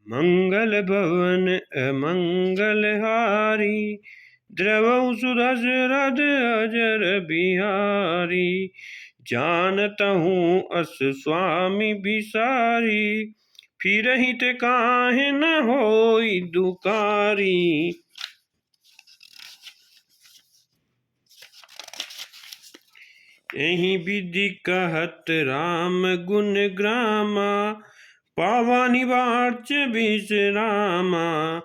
मंगल भवन अमंगल हारी, द्रवौ सुदशरथ अजर बिहारी। जानत हूँ अस स्वामी बिसारी, फिरहि ते काहे न होई दुकारी। एहि विधि कहत राम गुण ग्रामा, पावा निवार्च विश्रामा।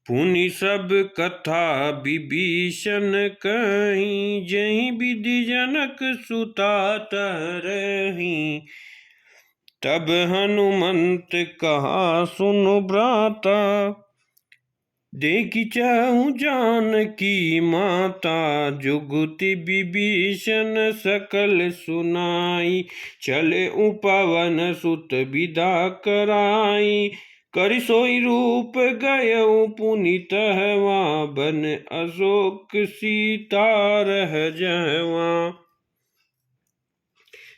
पुनि सब कथा विभीषण कही, जहि विधि जनक सुता तरही। तब हनुमंत कहा सुनु भ्राता, देखि चहु जानकी माता। जुगति विभीषण सकल सुनाई, चले उपवन सुत विदा कराई। करि सोई रूप गयउ पुनि तहवा, बन अशोक सीता रह जहवा।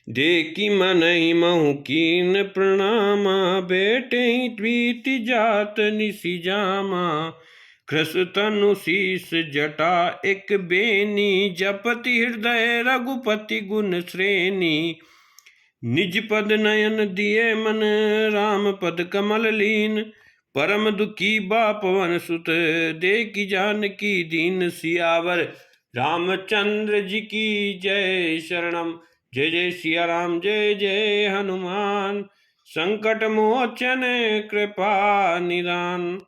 देखि मनहि महु कीन प्रणामा, बेटे प्रीति जात निसि जामा। कृस तनु शीस जटा एक बेनी, जपति हृदय रघुपति गुण श्रेणी। निज पद नयन दिए मन, राम पद कमल लीन। परम दुखी बा पवन सुत, देखि जानकी दीन। सियावर रामचंद्र जी की जय। शरणम जय जय सिया राम, जय जय हनुमान। संकट मोचन कृपा निदान।